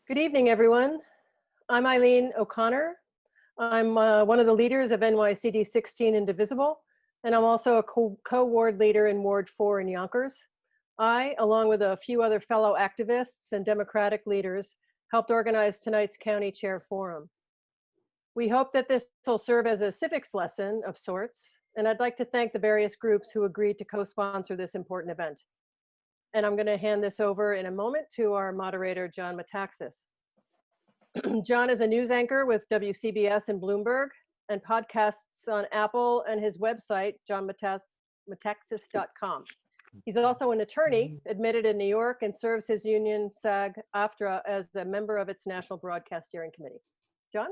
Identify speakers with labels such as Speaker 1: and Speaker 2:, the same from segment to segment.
Speaker 1: Good evening, everyone. I'm Eileen O'Connor. I'm one of the leaders of NYCD 16 Indivisible, and I'm also a co-ward leader in Ward 4 in Yonkers. I, along with a few other fellow activists and Democratic leaders, helped organize tonight's County Chair Forum. We hope that this will serve as a civics lesson of sorts, and I'd like to thank the various groups who agreed to co-sponsor this important event. And I'm going to hand this over in a moment to our moderator, John Metaxas. John is a news anchor with WCBS and Bloomberg and podcasts on Apple and his website, johnmetaxas.com. He's also an attorney admitted in New York and serves his union SAG-AFTRA as a member of its National Broadcast Steering Committee. John?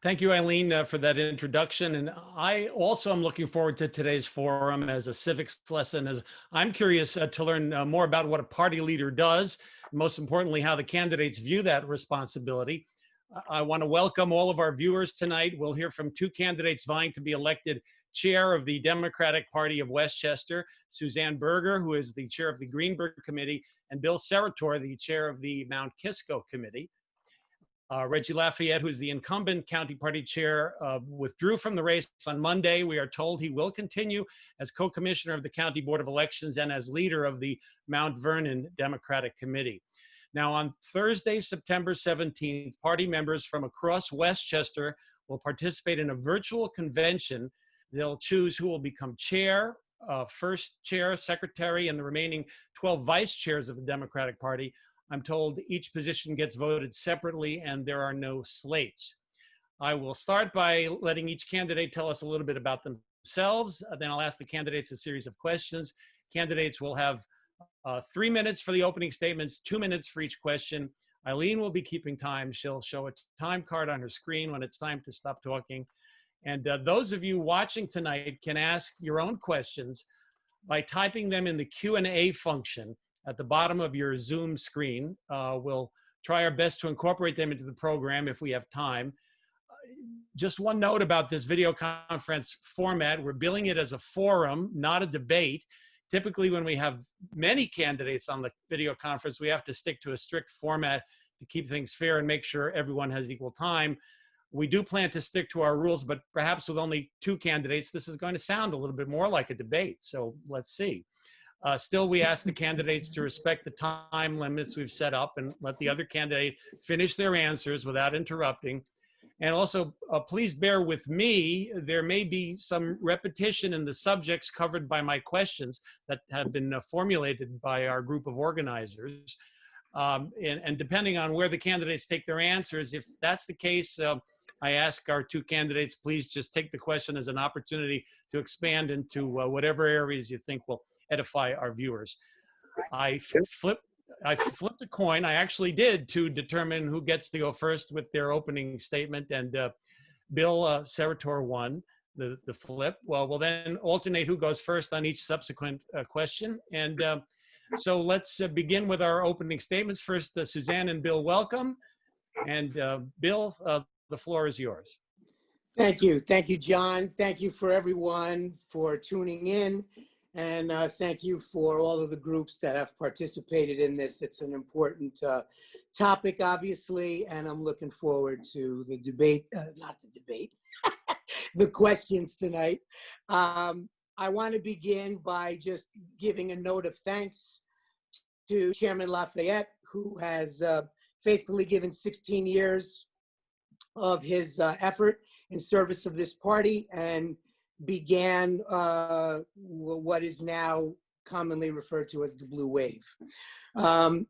Speaker 2: Thank you, Eileen, for that introduction. And I also am looking forward to today's forum as a civics lesson, as I'm curious to learn more about what a party leader does, and most importantly, how the candidates view that responsibility. I want to welcome all of our viewers tonight. We'll hear from two candidates vying to be elected chair of the Democratic Party of Westchester, Suzanne Berger, who is the chair of the Greenberg Committee, and Bill Serator, the chair of the Mount Kisco Committee. Reggie Lafayette, who's the incumbent county party chair, withdrew from the race on Monday. We are told he will continue as co-commissioner of the County Board of Elections and as leader of the Mount Vernon Democratic Committee. Now, on Thursday, September 17th, party members from across Westchester will participate in a virtual convention. They'll choose who will become chair, first chair, secretary, and the remaining 12 vice chairs of the Democratic Party. I'm told each position gets voted separately and there are no slates. I will start by letting each candidate tell us a little bit about themselves. Then I'll ask the candidates a series of questions. Candidates will have 3 minutes for the opening statements, 2 minutes for each question. Eileen will be keeping time. She'll show a time card on her screen when it's time to stop talking. And those of you watching tonight can ask your own questions by typing them in the Q&A function at the bottom of your Zoom screen. We'll try our best to incorporate them into the program if we have time. Just one note about this video conference format. We're billing it as a forum, not a debate. Typically, when we have many candidates on the video conference, we have to stick to a strict format to keep things fair and make sure everyone has equal time. We do plan to stick to our rules, but perhaps with only 2 candidates, this is going to sound a little bit more like a debate. So let's see. Still, we ask the candidates to respect the time limits we've set up and let the other candidate finish their answers without interrupting. And also, please bear with me. There may be some repetition in the subjects covered by my questions that have been formulated by our group of organizers. And depending on where the candidates take their answers, if that's the case, I ask our 2 candidates, please just take the question as an opportunity to expand into whatever areas you think will edify our viewers. I flipped a coin. I actually did, to determine who gets to go first with their opening statement, and Bill Serator won the flip. Well, we'll then alternate who goes first on each subsequent question. And so let's begin with our opening statements. First, Suzanne and Bill, welcome. And Bill, the floor is yours.
Speaker 3: Thank you. Thank you, John. Thank you for everyone for tuning in. And thank you for all of the groups that have participated in this. It's an important topic, obviously, and I'm looking forward to the debate, not the debate, the questions tonight. I want to begin by just giving a note of thanks to Chairman Lafayette, who has faithfully given 16 years of his effort in service of this party and began what is now commonly referred to as the Blue Wave. I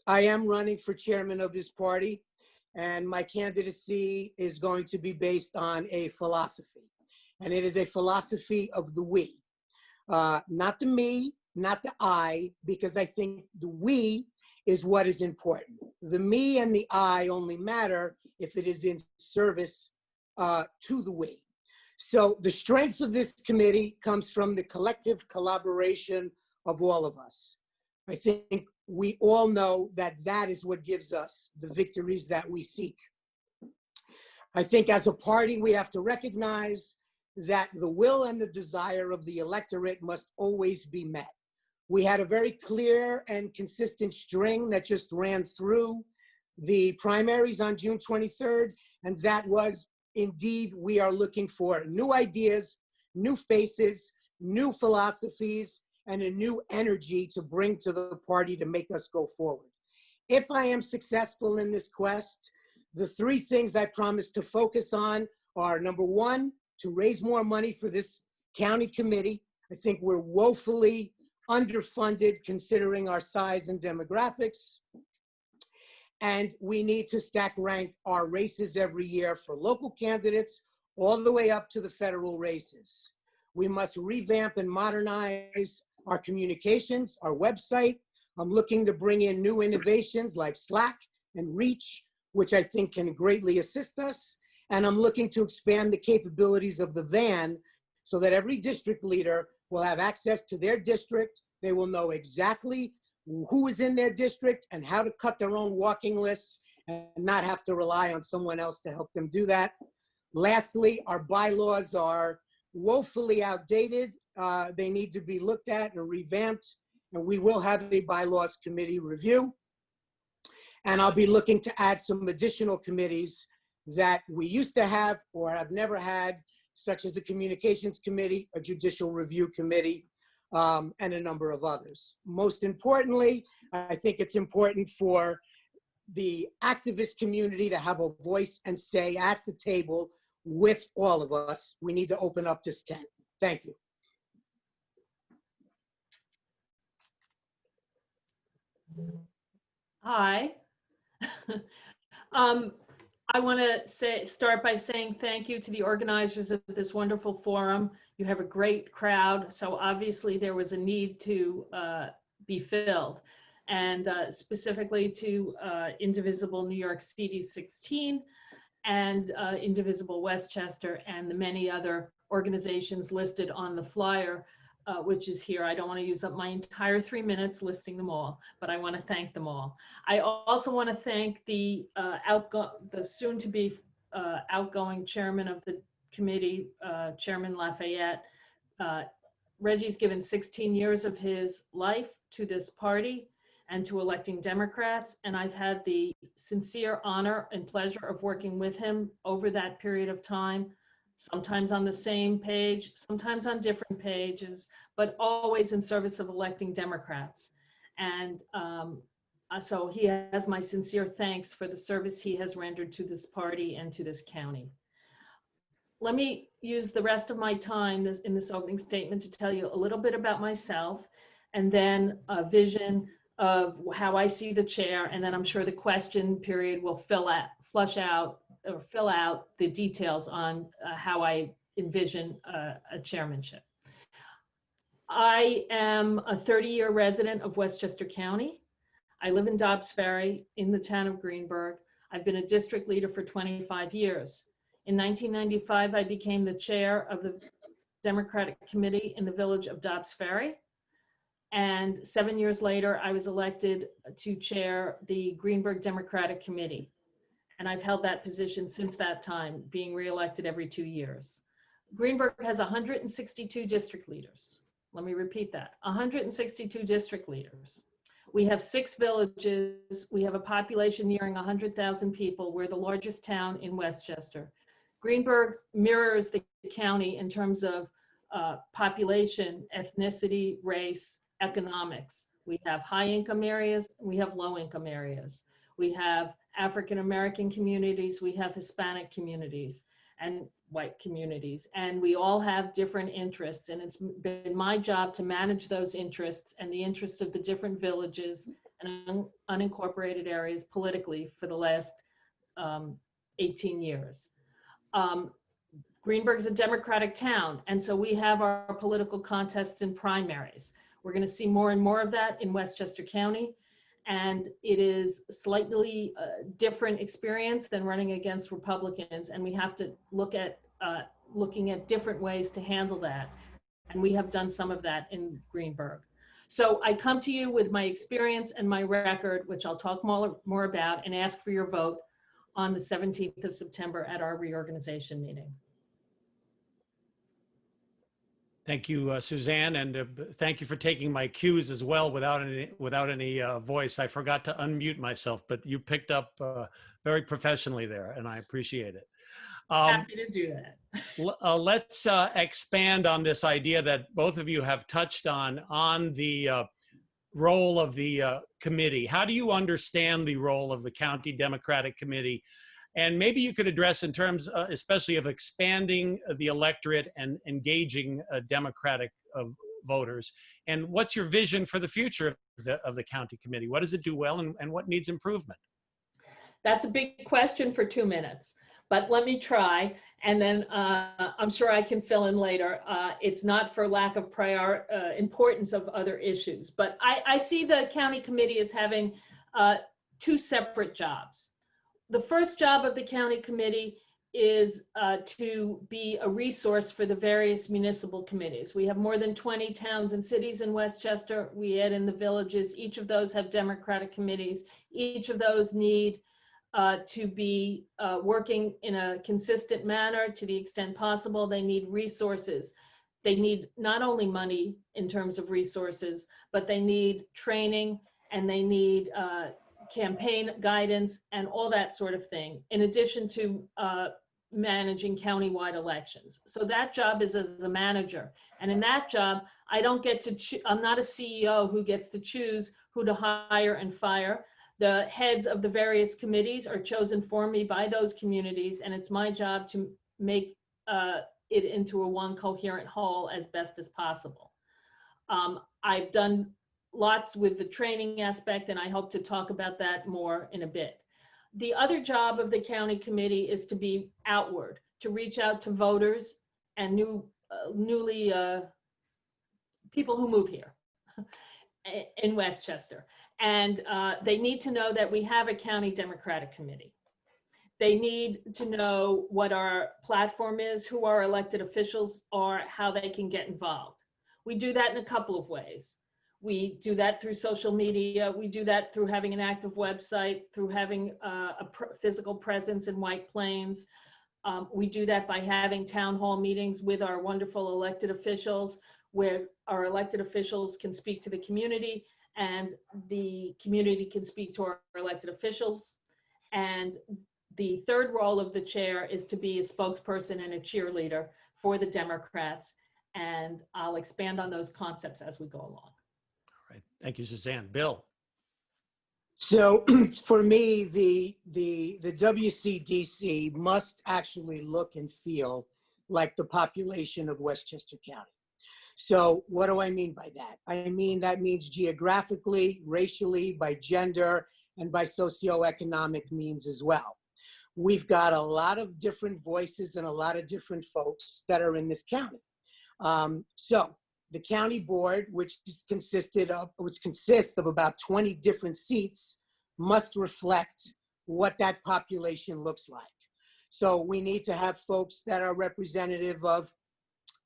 Speaker 3: am running for chairman of this party, and my candidacy is going to be based on a philosophy, and it is a philosophy of the we. Not the me, not the I, because I think the we is what is important. The me and the I only matter if it is in service to the we. So the strength of this committee comes from the collective collaboration of all of us. I think we all know that that is what gives us the victories that we seek. I think as a party, we have to recognize that the will and the desire of the electorate must always be met. We had a very clear and consistent string that just ran through the primaries on June 23rd, and that was indeed, we are looking for new ideas, new faces, new philosophies, and a new energy to bring to the party to make us go forward. If I am successful in this quest, the three things I promise to focus on are, number one, to raise more money for this county committee. I think we're woefully underfunded considering our size and demographics. And we need to stack rank our races every year for local candidates all the way up to the federal races. We must revamp and modernize our communications, our website. I'm looking to bring in new innovations like Slack and Reach, which I think can greatly assist us. And I'm looking to expand the capabilities of the van so that every district leader will have access to their district. They will know exactly who is in their district and how to cut their own walking lists and not have to rely on someone else to help them do that. Lastly, our bylaws are woefully outdated. They need to be looked at and revamped, and we will have a bylaws committee review. And I'll be looking to add some additional committees that we used to have or have never had, such as a communications committee, a judicial review committee, and a number of others. Most importantly, I think it's important for the activist community to have a voice and say at the table with all of us. We need to open up this tent. Thank you.
Speaker 4: Hi. I want to start by saying thank you to the organizers of this wonderful forum. You have a great crowd, so obviously there was a need to be filled. And specifically to Indivisible New York CD16 and Indivisible Westchester and the many other organizations listed on the flyer, which is here. I don't want to use up my entire 3 minutes listing them all, but I want to thank them all. I also want to thank the soon-to-be outgoing chairman of the committee, Chairman Lafayette. Reggie's given 16 years of his life to this party and to electing Democrats, and I've had the sincere honor and pleasure of working with him over that period of time, sometimes on the same page, sometimes on different pages, but always in service of electing Democrats. And so he has my sincere thanks for the service he has rendered to this party and to this county. Let me use the rest of my time in this opening statement to tell you a little bit about myself, and then a vision of how I see the chair, and then I'm sure the question period will fill out the details on how I envision a chairmanship. I am a 30-year resident of Westchester County. I live in Dobbs Ferry in the town of Greenburgh. I've been a district leader for 25 years. In 1995, I became the chair of the Democratic Committee in the village of Dobbs Ferry. And 7 years later, I was elected to chair the Greenburgh Democratic Committee. And I've held that position since that time, being reelected every 2 years. Greenburgh has 162 district leaders. Let me repeat that, 162 district leaders. We have 6 villages. We have a population nearing 100,000 people. We're the largest town in Westchester. Greenburgh mirrors the county in terms of population, ethnicity, race, economics. We have high income areas, we have low income areas. We have African American communities, we have Hispanic communities and white communities, and we all have different interests, and it's been my job to manage those interests and the interests of the different villages and unincorporated areas politically for the last 18 years. Greenburgh's a Democratic town, and so we have our political contests and primaries. We're going to see more and more of that in Westchester County, and it is slightly different experience than running against Republicans, and we have to look at looking at different ways to handle that, and we have done some of that in Greenburgh. So I come to you with my experience and my record, which I'll talk more about, and ask for your vote on the 17th of September at our reorganization meeting.
Speaker 2: Thank you, Suzanne, and thank you for taking my cues as well without any voice. I forgot to unmute myself, but you picked up very professionally there, and I appreciate it.
Speaker 4: Happy to do that.
Speaker 2: Let's expand on this idea that both of you have touched on the role of the committee. How do you understand the role of the County Democratic Committee? And maybe you could address in terms, especially of expanding the electorate and engaging Democratic voters. And what's your vision for the future of the county committee? What does it do well, and what needs improvement?
Speaker 4: That's a big question for 2 minutes, but let me try. And then I'm sure I can fill in later. It's not for lack of importance of other issues, but I see the county committee as having 2 separate jobs. The first job of the county committee is to be a resource for the various municipal committees. We have more than 20 towns and cities in Westchester. We add in the villages. Each of those have Democratic committees. Each of those need to be working in a consistent manner to the extent possible. They need resources. They need not only money in terms of resources, but they need training, and they need campaign guidance and all that sort of thing, in addition to managing countywide elections. So that job is as a manager. And in that job, I don't get to I'm not a CEO who gets to choose who to hire and fire. The heads of the various committees are chosen for me by those communities, and it's my job to make it into a one coherent whole as best as possible. I've done lots with the training aspect, and I hope to talk about that more in a bit. The other job of the county committee is to be outward, to reach out to voters and newly people who move here in Westchester. And they need to know that we have a county Democratic committee. They need to know what our platform is, who our elected officials are, how they can get involved. We do that in a couple of ways. We do that through social media. We do that through having an active website, through having a physical presence in White Plains. We do that by having town hall meetings with our wonderful elected officials, where our elected officials can speak to the community and the community can speak to our elected officials. And the third role of the chair is to be a spokesperson and a cheerleader for the Democrats. And I'll expand on those concepts as we go along.
Speaker 2: All right, thank you, Suzanne. Bill.
Speaker 3: So for me, the WCDC must actually look and feel like the population of Westchester County. So what do I mean by that? I mean, that means geographically, racially, by gender, and by socioeconomic means as well. We've got a lot of different voices and a lot of different folks that are in this county. So the county board, which consists of about 20 different seats, must reflect what that population looks like. So we need to have folks that are representative of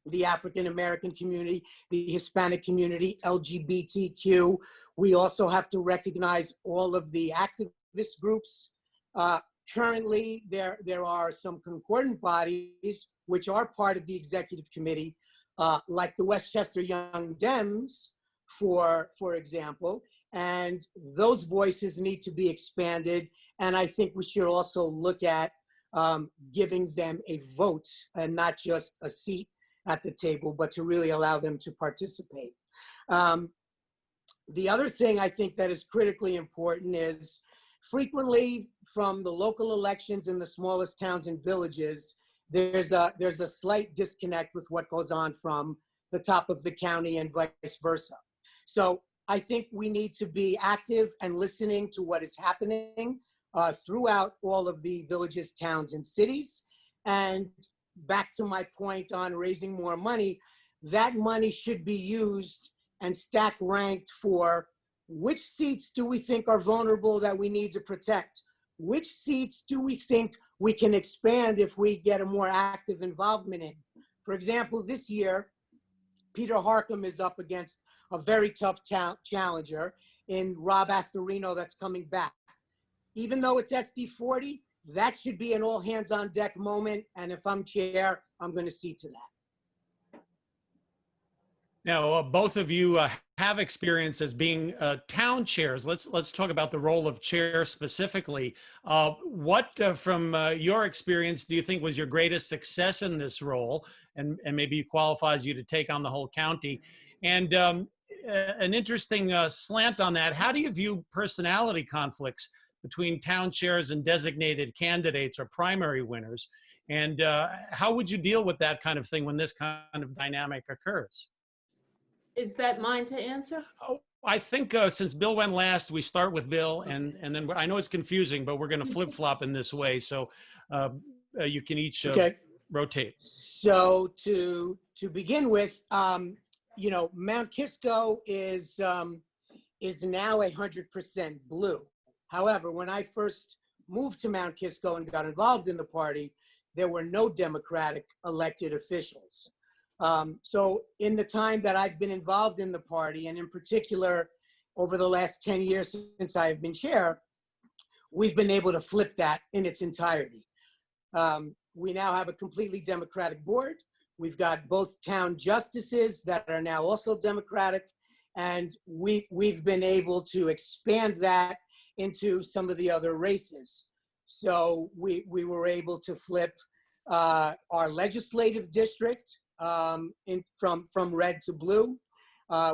Speaker 3: the African American community, the Hispanic community, LGBTQ. We also have to recognize all of the activist groups. Currently, there are some concordant bodies which are part of the executive committee, like the Westchester Young Dems, for example, and those voices need to be expanded. And I think we should also look at giving them a vote and not just a seat at the table, but to really allow them to participate. The other thing I think that is critically important is frequently from the local elections in the smallest towns and villages, there's a slight disconnect with what goes on from the top of the county and vice versa. So I think we need to be active and listening to what is happening throughout all of the villages, towns, and cities. And back to my point on raising more money, that money should be used and stack ranked for which seats do we think are vulnerable that we need to protect? Which seats do we think we can expand if we get a more active involvement in? For example, this year, Peter Harcum is up against a very tough challenger in Rob Astorino that's coming back. Even though it's SD 40, that should be an all hands on deck moment. And if I'm chair, I'm going to see to that.
Speaker 2: Now, both of you have experience as being town chairs. Let's talk about the role of chair specifically. What from your experience do you think was your greatest success in this role, and maybe qualifies you to take on the whole county? And an interesting slant on that: how do you view personality conflicts between town chairs and designated candidates or primary winners? And how would you deal with that kind of thing when this kind of dynamic occurs?
Speaker 4: Is that mine to answer?
Speaker 2: Oh, I think since Bill went last, we start with Bill, and then I know it's confusing, but we're going to flip flop in this way. So you can each
Speaker 3: Okay.
Speaker 2: rotate.
Speaker 3: So to begin with, you know, Mount Kisco is now 100% blue. However, when I first moved to Mount Kisco and got involved in the party, there were no Democratic elected officials. So in the time that I've been involved in the party, and in particular over the last 10 years since I've been chair, we've been able to flip that in its entirety. We now have a completely Democratic board. We've got both town justices that are now also Democratic, and we've been able to expand that into some of the other races. So we were able to flip our legislative district from red to blue.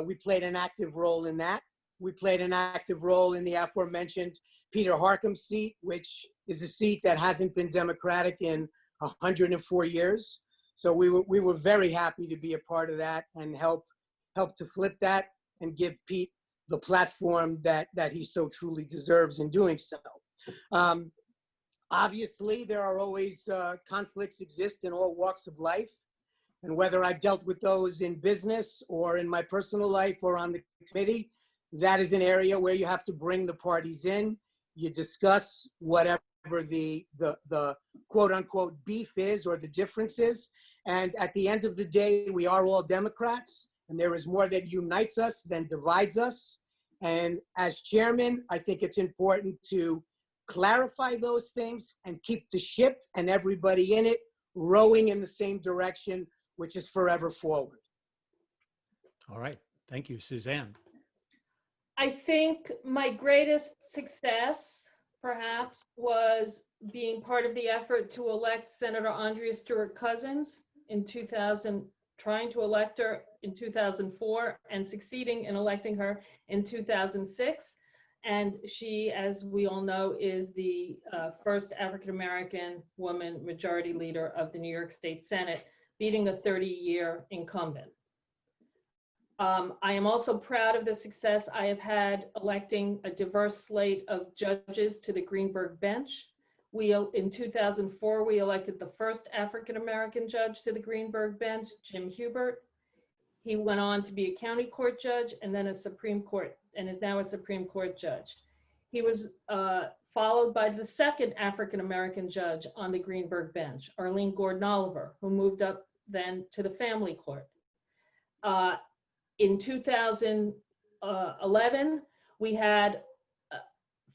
Speaker 3: We played an active role in that. We played an active role in the aforementioned Peter Harkam seat, which is a seat that hasn't been Democratic in 104 years. So we were very happy to be a part of that and help to flip that and give Pete the platform that he so truly deserves in doing so. Obviously, there are always conflicts exist in all walks of life. And whether I've dealt with those in business or in my personal life or on the committee, that is an area where you have to bring the parties in. You discuss whatever the quote unquote beef is or the differences. And at the end of the day, we are all Democrats, and there is more that unites us than divides us. And as chairman, I think it's important to clarify those things and keep the ship and everybody in it rowing in the same direction, which is forever forward.
Speaker 2: All right. Thank you, Suzanne.
Speaker 4: I think my greatest success, perhaps, was being part of the effort to elect Senator Andrea Stewart Cousins in 2000, trying to elect her in 2004 and succeeding in electing her in 2006. And she, as we all know, is the first African-American woman majority leader of the New York State Senate, beating a 30-year incumbent. I am also proud of the success I have had electing a diverse slate of judges to the Greenberg bench. In 2004, we elected the first African-American judge to the Greenberg bench, Jim Hubert. He went on to be a county court judge and then a Supreme Court, and is now a Supreme Court judge. He was followed by the second African-American judge on the Greenberg bench, Arlene Gordon Oliver, who moved up then to the family court. In 2011, we had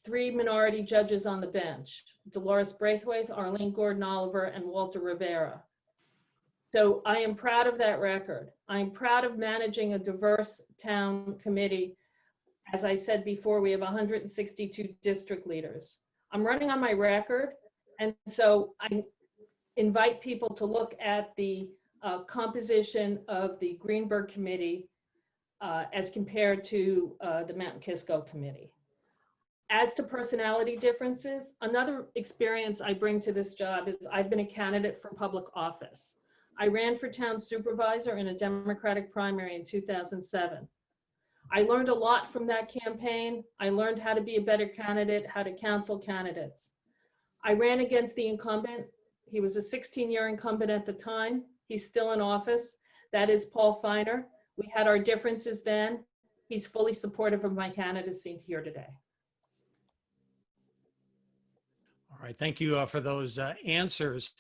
Speaker 4: 3 minority judges on the bench: Dolores Braithwaite, Arlene Gordon Oliver, and Walter Rivera. So I am proud of that record. I'm proud of managing a diverse town committee. As I said before, we have 162 district leaders. I'm running on my record, and so I invite people to look at the composition of the Greenberg Committee as compared to the Mountain Kisco Committee. As to personality differences, another experience I bring to this job is I've been a candidate for public office. I ran for town supervisor in a Democratic primary in 2007. I learned a lot from that campaign. I learned how to be a better candidate, how to counsel candidates. I ran against the incumbent. He was a 16-year incumbent at the time. He's still in office. That is Paul Feiner. We had our differences then. He's fully supportive of my candidacy here today.
Speaker 2: All right. Thank you for those answers.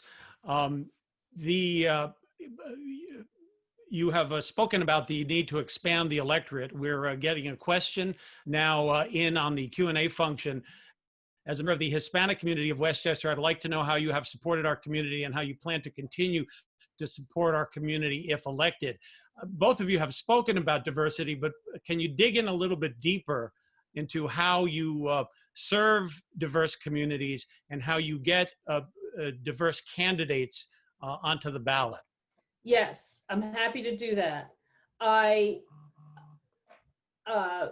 Speaker 2: You have spoken about the need to expand the electorate. We're getting a question now in on the Q&A function. as a member of the Hispanic community of Westchester, I'd like to know how you have supported our community and how you plan to continue to support our community if elected. Both of you have spoken about diversity, but can you dig in a little bit deeper into how you serve diverse communities and how you get diverse candidates onto the ballot?
Speaker 4: Yes, I'm happy to do that. I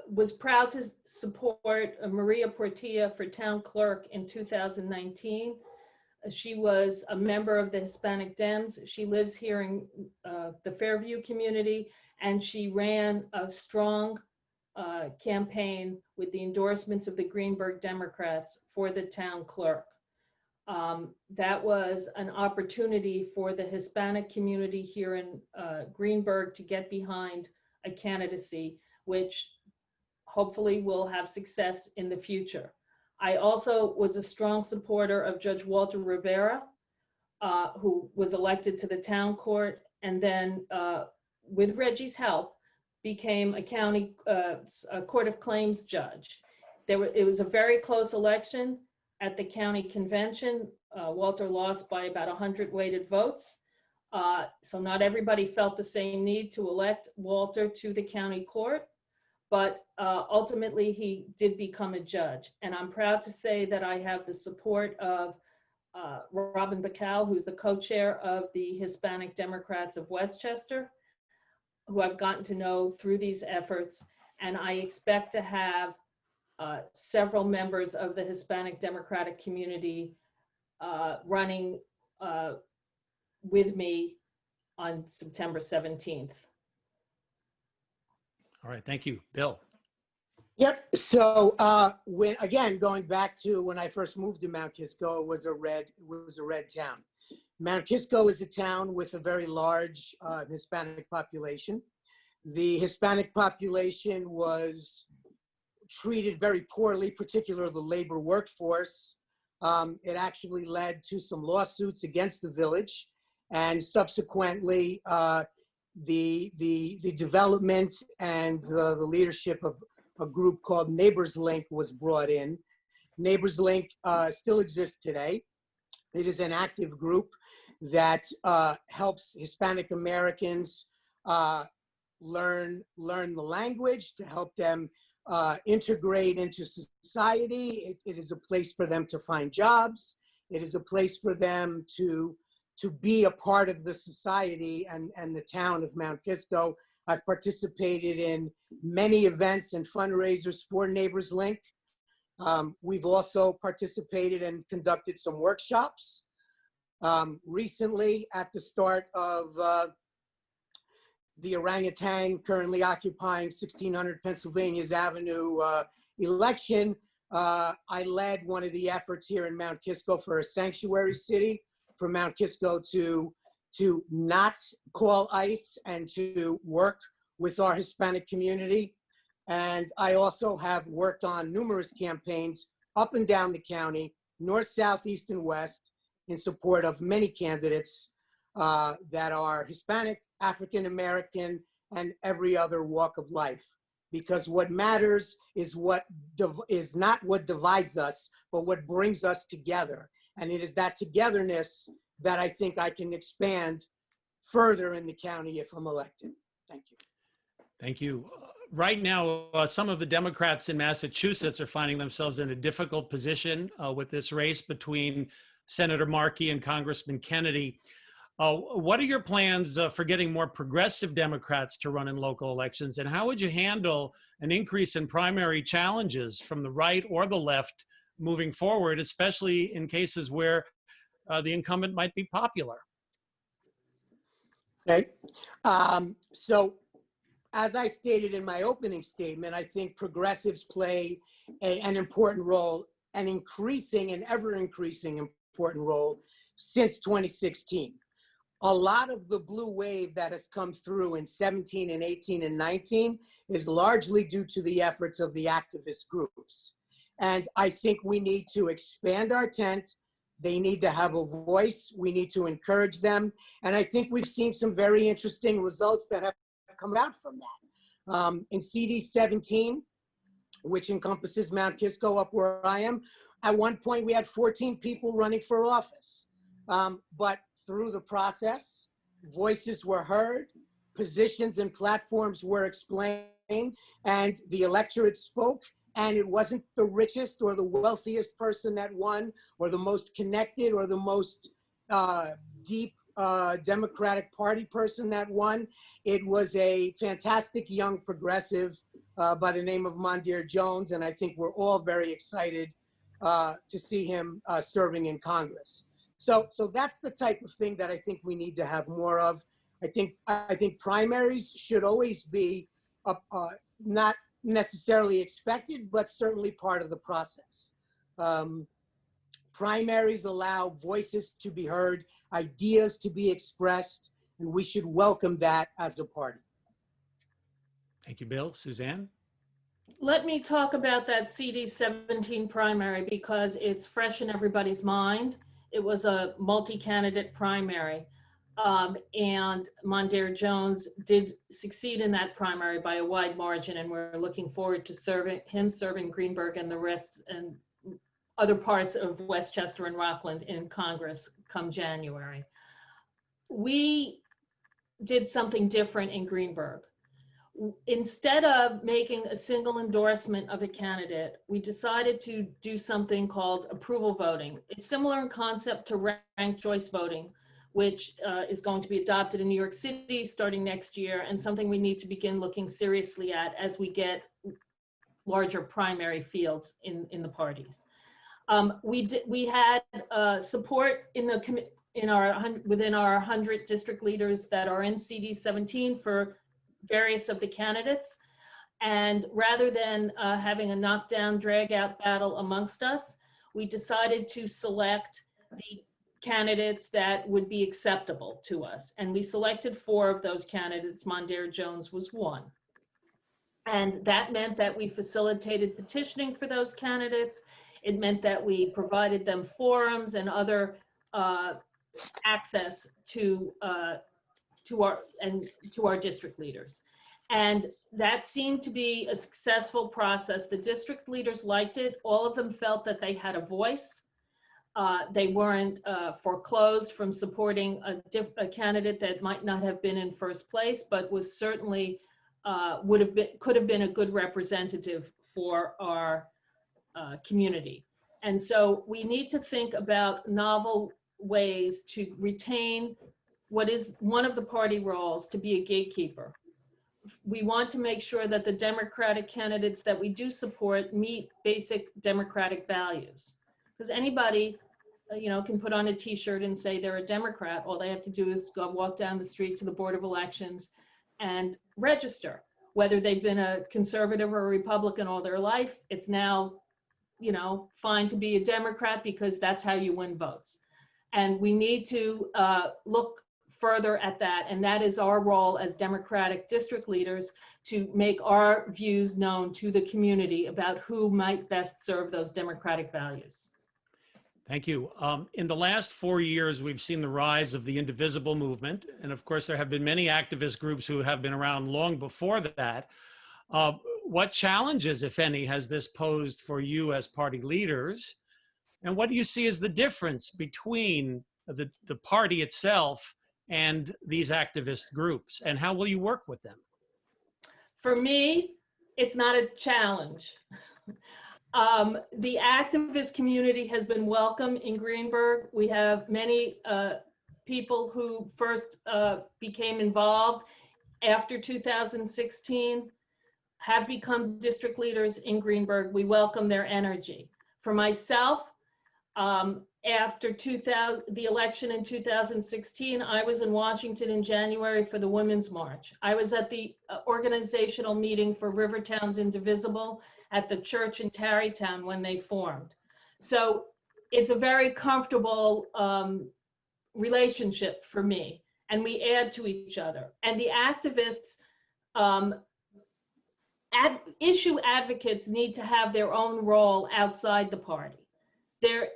Speaker 4: was proud to support Maria Portilla for town clerk in 2019. She was a member of the Hispanic Dems. She lives here in the Fairview community, and she ran a strong campaign with the endorsements of the Greenberg Democrats for the town clerk. That was an opportunity for the Hispanic community here in Greenberg to get behind a candidacy, which hopefully will have success in the future. I also was a strong supporter of Judge Walter Rivera, who was elected to the town court, and then with Reggie's help, became a county a court of claims judge. It was a very close election at the county convention. Walter lost by about 100 weighted votes. So not everybody felt the same need to elect Walter to the county court, but ultimately he did become a judge. And I'm proud to say that I have the support of Robin Bacall, who's the co-chair of the Hispanic Democrats of Westchester, who I've gotten to know through these efforts. And I expect to have several members of the Hispanic Democratic community running with me on September 17th.
Speaker 2: All right, thank you. Bill.
Speaker 3: Yep. So when again going back to when I first moved to Mount Kisco, it was a red town. Mount Kisco is a town with a very large Hispanic population. The Hispanic population was treated very poorly, particularly the labor workforce. It actually led to some lawsuits against the village, and subsequently the development and the leadership of a group called Neighbors Link was brought in. Neighbors Link still exists today. It is an active group that helps Hispanic Americans learn the language, to help them integrate into society. It is a place for them to find jobs. It is a place for them to be a part of the society and the town of Mount Kisco. I've participated in many events and fundraisers for Neighbors Link. We've also participated and conducted some workshops. Recently, at the start of the orangutan currently occupying 1600 Pennsylvania's Avenue election, I led one of the efforts here in Mount Kisco for a sanctuary city, for Mount Kisco to not call ICE and to work with our Hispanic community. And I also have worked on numerous campaigns up and down the county, north, south, east, and west, in support of many candidates that are Hispanic, African American, and every other walk of life. Because what matters is not what divides us, but what brings us together. And it is that togetherness that I think I can expand further in the county if I'm elected. Thank you.
Speaker 2: Thank you. Right now, some of the Democrats in Massachusetts are finding themselves in a difficult position with this race between Senator Markey and Congressman Kennedy. What are your plans for getting more progressive Democrats to run in local elections? And how would you handle an increase in primary challenges from the right or the left moving forward, especially in cases where the incumbent might be popular?
Speaker 3: Okay. So as I stated in my opening statement, I think progressives play an important role, an ever increasing important role since 2016. A lot of the blue wave that has come through in 17 and 18 and 19 is largely due to the efforts of the activist groups. And I think we need to expand our tent. They need to have a voice. We need to encourage them. And I think we've seen some very interesting results that have come out from that. In CD 17, which encompasses Mount Kisco up where I am. At one point, we had 14 people running for office. But through the process, voices were heard, positions and platforms were explained, and the electorate spoke. And it wasn't the richest or the wealthiest person that won, or the most connected or the most deep Democratic Party person that won. It was a fantastic young progressive by the name of Mondaire Jones, and I think we're all very excited to see him serving in Congress. So that's the type of thing that I think we need to have more of. I think primaries should always be not necessarily expected, but certainly part of the process. Primaries allow voices to be heard, ideas to be expressed, and we should welcome that as a party.
Speaker 2: Thank you, Bill. Suzanne?
Speaker 4: Let me talk about that CD17 primary because it's fresh in everybody's mind. It was a multi-candidate primary. And Mondaire Jones did succeed in that primary by a wide margin, and we're looking forward to serving Greenburgh and the rest and other parts of Westchester and Rockland in Congress come January. We did something different in Greenburgh. Instead of making a single endorsement of a candidate, we decided to do something called approval voting. It's similar in concept to ranked choice voting, which is going to be adopted in New York City starting next year, and something we need to begin looking seriously at as we get larger primary fields in the parties. We had support within our 100 district leaders that are in CD17 for various of the candidates. And rather than having a knockdown, drag out battle amongst us, we decided to select the candidates that would be acceptable to us. And we selected 4 of those candidates. Mondaire Jones was one. And that meant that we facilitated petitioning for those candidates. It meant that we provided them forums and other access to our district leaders. And that seemed to be a successful process. The district leaders liked it. All of them felt that they had a voice. They weren't foreclosed from supporting a candidate that might not have been in first place, but was certainly could have been a good representative for our community. And so we need to think about novel ways to retain what is one of the party roles, to be a gatekeeper. We want to make sure that the Democratic candidates that we do support meet basic democratic values. Because anybody, can put on a T-shirt and say they're a Democrat. All they have to do is go walk down the street to the Board of Elections and register. Whether they've been a conservative or a Republican all their life, it's now, fine to be a Democrat because that's how you win votes. And we need to look further at that. And that is our role as Democratic district leaders, to make our views known to the community about who might best serve those democratic values.
Speaker 2: Thank you. In the last 4 years, we've seen the rise of the indivisible movement. And of course, there have been many activist groups who have been around long before that. What challenges, if any, has this posed for you as party leaders? And what do you see as the difference between the party itself and these activist groups? And how will you work with them?
Speaker 4: For me, it's not a challenge. The activist community has been welcome in Greenburgh. We have many people who first became involved after 2016 have become district leaders in Greenburgh. We welcome their energy. For myself, after the election in 2016, I was in Washington in January for the Women's March. I was at the organizational meeting for Rivertown's Indivisible at the church in Tarrytown when they formed. So it's a very comfortable relationship for me, and we add to each other. And the activists, issue advocates need to have their own role outside the party. They're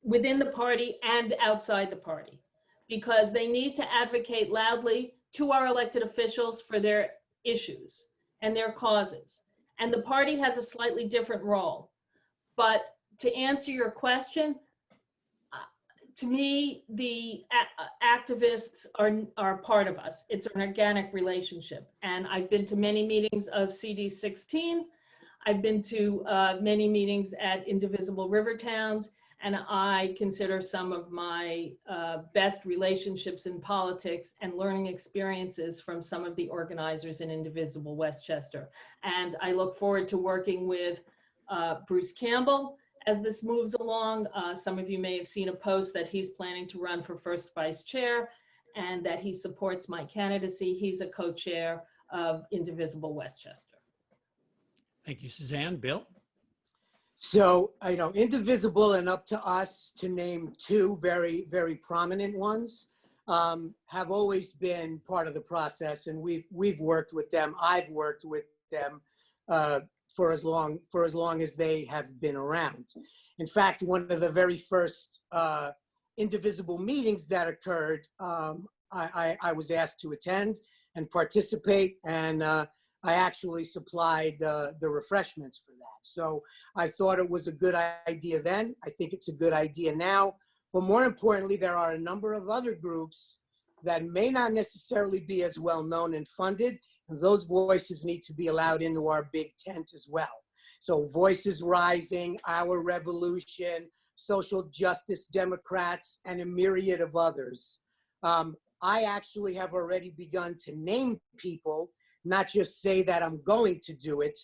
Speaker 4: within the party and outside the party, because they need to advocate loudly to our elected officials for their issues and their causes. And the party has a slightly different role. But to answer your question, to me, the activists are part of us. It's an organic relationship. And I've been to many meetings of CD16. I've been to many meetings at Indivisible River Towns, and I consider some of my best relationships in politics and learning experiences from some of the organizers in Indivisible Westchester. And I look forward to working with Bruce Campbell as this moves along. Some of you may have seen a post that he's planning to run for first vice chair and that he supports my candidacy. He's a co-chair of Indivisible Westchester.
Speaker 2: Thank you, Suzanne. Bill?
Speaker 3: So, Indivisible and up to us to name two very, very prominent ones, have always been part of the process, and we've worked with them. I've worked with them for as long as they have been around. In fact, one of the very first Indivisible meetings that occurred, I was asked to attend and participate, and I actually supplied the refreshments for that. So I thought it was a good idea then. I think it's a good idea now. But more importantly, there are a number of other groups that may not necessarily be as well known and funded, and those voices need to be allowed into our big tent as well. So Voices Rising, Our Revolution, Social Justice Democrats, and a myriad of others. I actually have already begun to name people, not just say that I'm going to do it.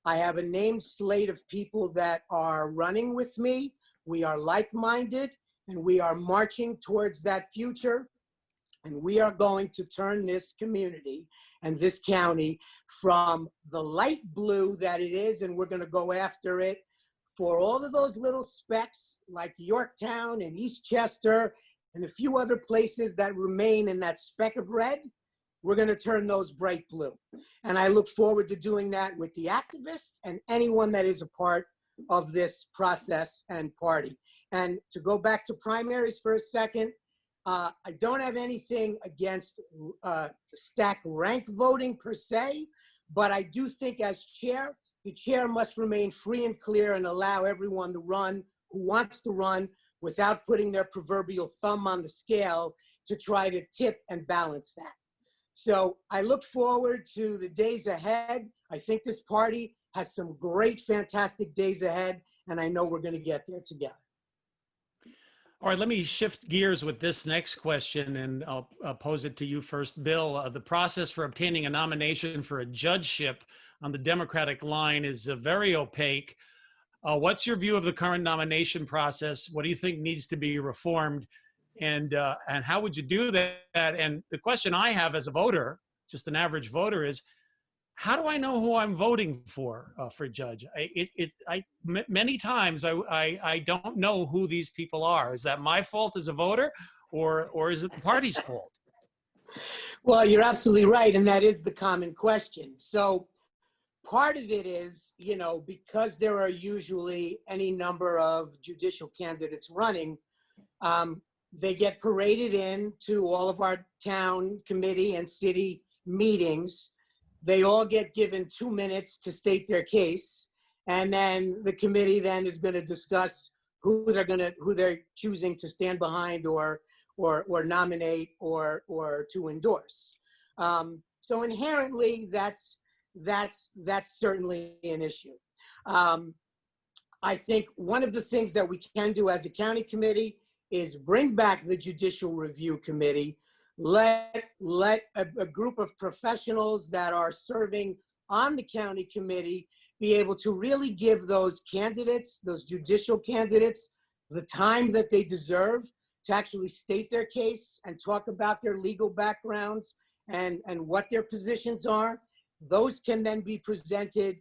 Speaker 3: I have a named slate of people that are running with me. We are like-minded, and we are marching towards that future. And we are going to turn this community and this county from the light blue that it is, and we're going to go after it for all of those little specks like Yorktown and Eastchester and a few other places that remain in that speck of red. We're going to turn those bright blue. And I look forward to doing that with the activists and anyone that is a part of this process and party. And to go back to primaries for a second, I don't have anything against stack rank voting per se, but I do think as chair, the chair must remain free and clear and allow everyone to run who wants to run without putting their proverbial thumb on the scale to try to tip and balance that. So I look forward to the days ahead. I think this party has some great, fantastic days ahead, and I know we're going to get there together.
Speaker 2: All right, let me shift gears with this next question, and I'll pose it to you first, Bill. The process for obtaining a nomination for a judgeship on the Democratic line is very opaque. What's your view of the current nomination process? What do you think needs to be reformed? And how would you do that? And the question I have as a voter, just an average voter, is how do I know who I'm voting for judge? Many times I don't know who these people are. Is that my fault as a voter, or is it the party's fault?
Speaker 3: Well, you're absolutely right, and that is the common question. So part of it is, because there are usually any number of judicial candidates running, they get paraded in to all of our town committee and city meetings. They all get given 2 minutes to state their case, and then the committee then is going to discuss who they're choosing to stand behind or nominate or to endorse. So inherently, that's certainly an issue. I think one of the things that we can do as a county committee is bring back the Judicial Review Committee. Let a group of professionals that are serving on the county committee be able to really give those candidates, those judicial candidates, the time that they deserve to actually state their case and talk about their legal backgrounds and what their positions are. Those can then be presented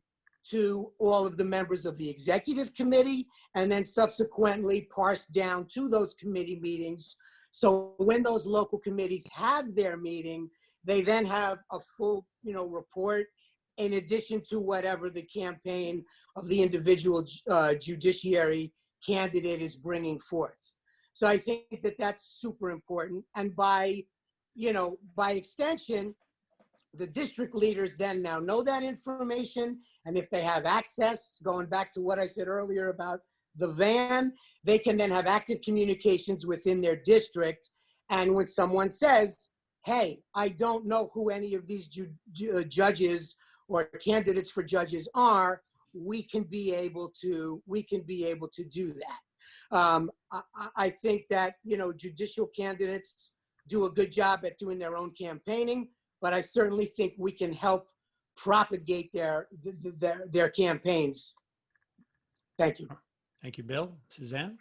Speaker 3: to all of the members of the executive committee and then subsequently parsed down to those committee meetings. So when those local committees have their meeting, they then have a full, report in addition to whatever the campaign of the individual judiciary candidate is bringing forth. So I think that that's super important. And by extension, the district leaders then now know that information And if they have access, going back to what I said earlier about the van, they can then have active communications within their district. And when someone says, hey, I don't know who any of these judges or candidates for judges are, we can be able to do that. I think that, you know, judicial candidates do a good job at doing their own campaigning, but I certainly think we can help propagate their campaigns. Thank you.
Speaker 2: Thank you, Bill. Suzanne?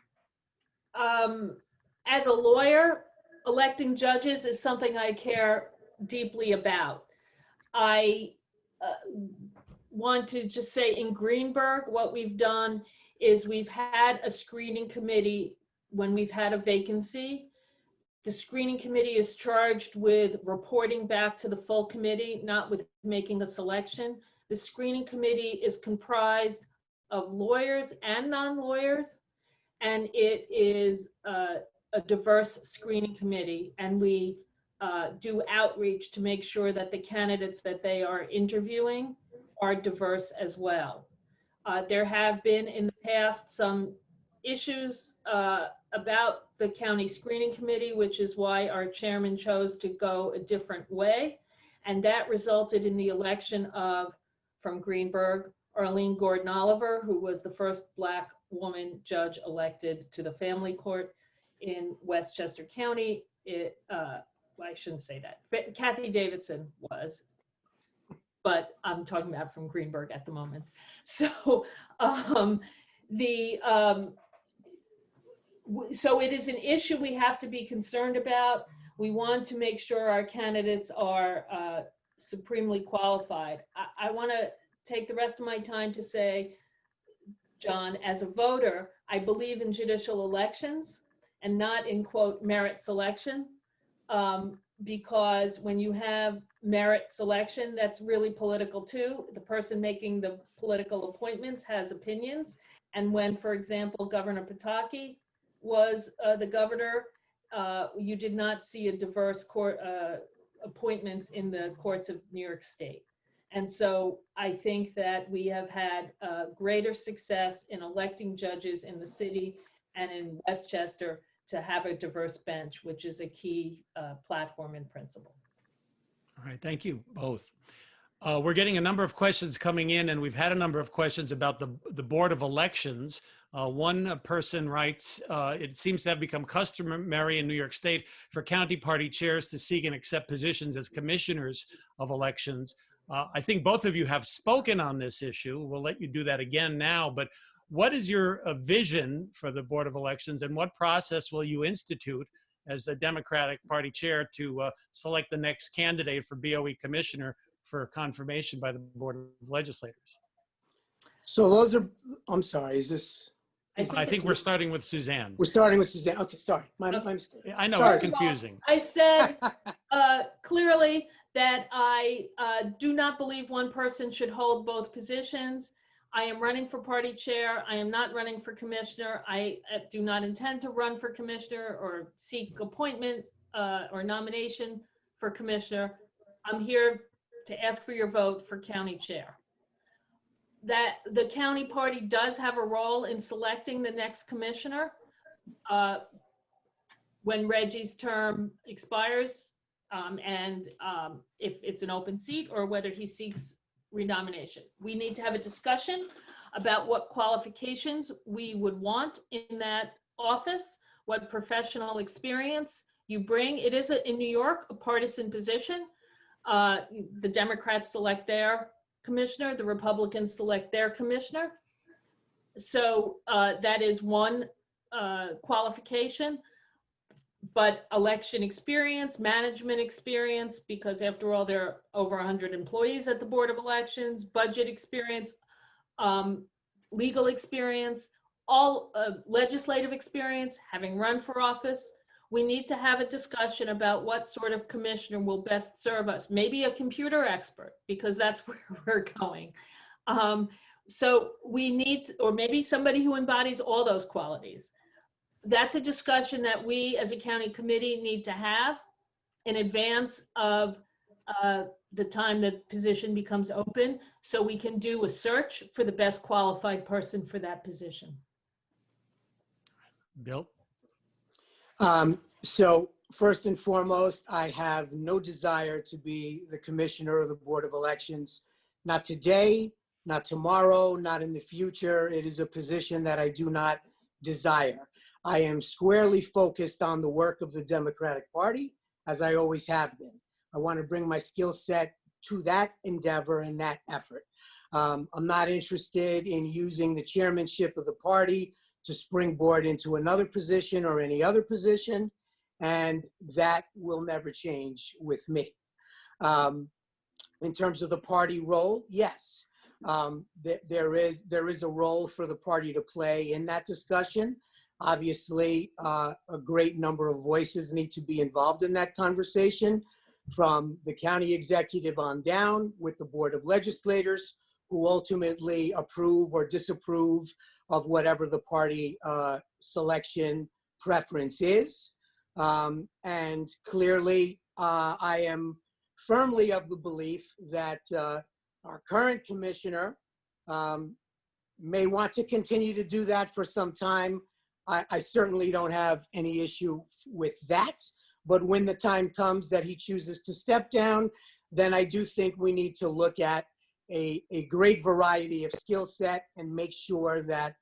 Speaker 4: As a lawyer, electing judges is something I care deeply about. I want to just say in Greenberg, what we've done is we've had a screening committee when we've had a vacancy. The screening committee is charged with reporting back to the full committee, not with making a selection. The screening committee is comprised of lawyers and non-lawyers, and it is a diverse screening committee, and we do outreach to make sure that the candidates that they are interviewing are diverse as well. There have been in the past some issues about the county screening committee, which is why our chairman chose to go a different way. And that resulted in the election of, from Greenberg, Arlene Gordon Oliver, who was the first Black woman judge elected to the family court in Westchester County. Well, I shouldn't say that. Kathy Davidson was, but I'm talking about from Greenberg at the moment. So so it is an issue we have to be concerned about. We want to make sure our candidates are supremely qualified. I want to take the rest of my time to say, John, as a voter, I believe in judicial elections and not in, quote, merit selection, because when you have merit selection, that's really political too. The person making the political appointments has opinions. And when, for example, Governor Pataki was the governor, you did not see a diverse court appointments in the courts of New York State. And so I think that we have had greater success in electing judges in the city and in Westchester to have a diverse bench, which is a key platform and principle.
Speaker 2: All right, thank you both. We're getting a number of questions coming in, and we've had a number of questions about the Board of Elections. One person writes, it seems to have become customary in New York State for county party chairs to seek and accept positions as commissioners of elections. I think both of you have spoken on this issue. We'll let you do that again now, but what is your vision for the Board of Elections, and what process will you institute as a Democratic Party chair to select the next candidate for BOE commissioner for confirmation by the Board of Legislators?
Speaker 3: So those are, I'm sorry, is this?
Speaker 2: I think we're starting with Suzanne.
Speaker 3: We're starting with Suzanne. Okay, sorry, my mistake.
Speaker 2: I know,
Speaker 3: Sorry.
Speaker 2: it's confusing.
Speaker 4: I've said clearly that I do not believe one person should hold both positions. I am running for party chair. I am not running for commissioner. I do not intend to run for commissioner or seek appointment or nomination for commissioner. I'm here to ask for your vote for county chair. That the county party does have a role in selecting the next commissioner when Reggie's term expires, and if it's an open seat or whether he seeks renomination. We need to have a discussion about what qualifications we would want in that office, what professional experience you bring. It is, in New York, a partisan position. The Democrats select their commissioner, the Republicans select their commissioner. So that is one qualification. But election experience, management experience, because after all, there are over 100 employees at the Board of Elections, budget experience, legal experience, all legislative experience, having run for office. We need to have a discussion about what sort of commissioner will best serve us. Maybe a computer expert, because that's where we're going. So we need, or maybe somebody who embodies all those qualities. That's a discussion that we as a county committee need to have in advance of the time the position becomes open, so we can do a search for the best qualified person for that position.
Speaker 2: Bill?
Speaker 3: So first and foremost, I have no desire to be the commissioner of the Board of Elections. Not today, not tomorrow, not in the future. It is a position that I do not desire. I am squarely focused on the work of the Democratic Party, as I always have been. I want to bring my skill set to that endeavor and that effort. I'm not interested in using the chairmanship of the party to springboard into another position or any other position, and that will never change with me. In terms of the party role, yes, there is a role for the party to play in that discussion. Obviously, a great number of voices need to be involved in that conversation, from the county executive on down, with the Board of Legislators, who ultimately approve or disapprove of whatever the party selection preference is. And clearly, I am firmly of the belief that our current commissioner may want to continue to do that for some time. I certainly don't have any issue with that. But when the time comes that he chooses to step down, then I do think we need to look at a great variety of skill set and make sure that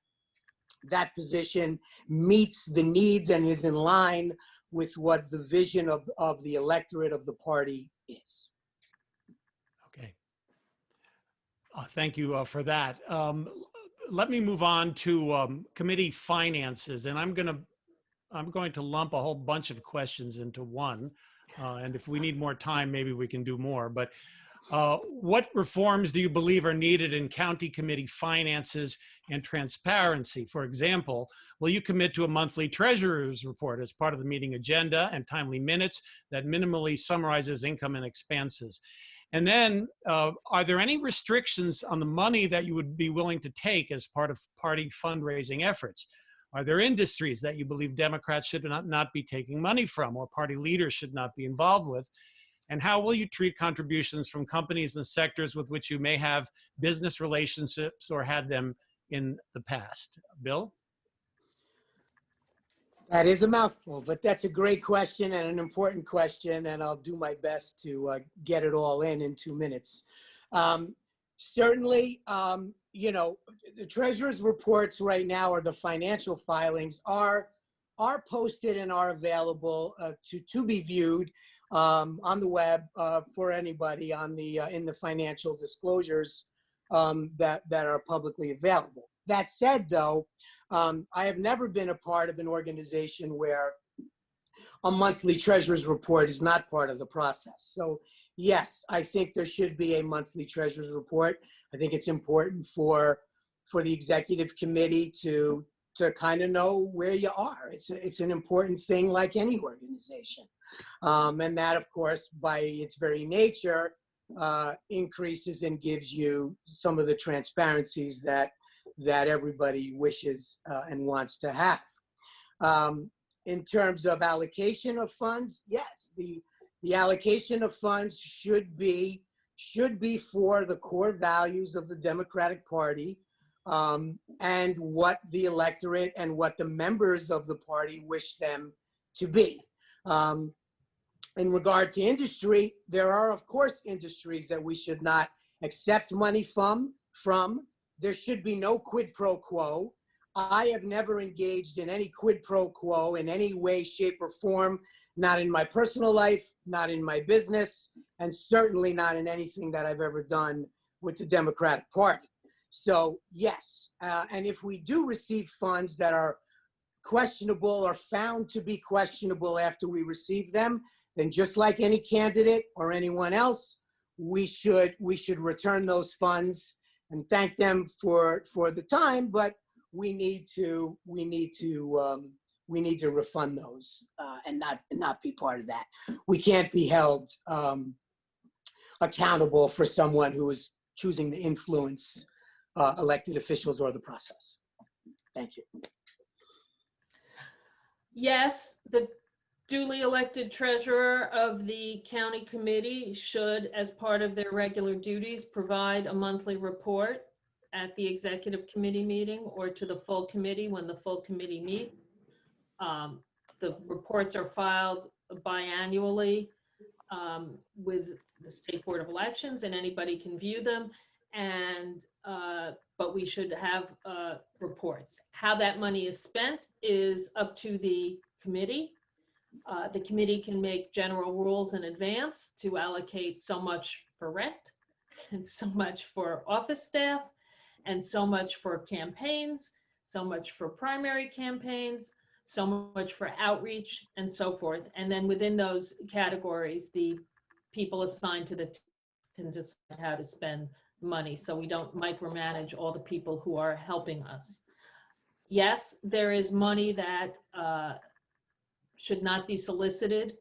Speaker 3: that position meets the needs and is in line with what the vision of the electorate of the party is.
Speaker 2: Okay. Thank you for that. Let me move on to committee finances, and I'm going to lump a whole bunch of questions into one. And if we need more time, maybe we can do more. But what reforms do you believe are needed in county committee finances and transparency? For example, will you commit to a monthly treasurer's report as part of the meeting agenda and timely minutes that minimally summarizes income and expenses? And then, are there any restrictions on the money that you would be willing to take as part of party fundraising efforts? Are there industries that you believe Democrats should not be taking money from, or party leaders should not be involved with? And how will you treat contributions from companies and sectors with which you may have business relationships or had them in the past? Bill?
Speaker 3: That is a mouthful, but that's a great question and an important question, and I'll do my best to get it all in 2 minutes. Certainly, you know, the treasurer's reports right now, or the financial filings, are posted and are available to be viewed on the web for anybody on the in the financial disclosures that are publicly available. That said, though, I have never been a part of an organization where a monthly treasurer's report is not part of the process. So yes, I think there should be a monthly treasurer's report. I think it's important for the executive committee to kind of know where you are. It's an important thing, like any organization. And that, of course, by its very nature, increases and gives you some of the transparencies that everybody wishes and wants to have. In terms of allocation of funds, yes, the allocation of funds should be for the core values of the Democratic Party, and what the electorate and what the members of the party wish them to be. In regard to industry, there are, of course, industries that we should not accept money from. There should be no quid pro quo. I have never engaged in any quid pro quo in any way, shape, or form, not in my personal life, not in my business, and certainly not in anything that I've ever done with the Democratic Party. So yes, and if we do receive funds that are questionable or found to be questionable after we receive them, then just like any candidate or anyone else, we should return those funds and thank them for the time, but we need to refund those and not be part of that. We can't be held accountable for someone who is choosing to influence elected officials or the process. Thank you.
Speaker 4: Yes, the duly elected treasurer of the county committee should, as part of their regular duties, provide a monthly report at the executive committee meeting or to the full committee when the full committee meet. The reports are filed biannually with the State Board of Elections, and anybody can view them. And but we should have reports. How that money is spent is up to the committee. The committee can make general rules in advance to allocate so much for rent and so much for office staff and so much for campaigns, so much for primary campaigns, so much for outreach, and so forth. And then within those categories, the people assigned to the team can decide how to spend money, so we don't micromanage all the people who are helping us. Yes, there is money that should not be solicited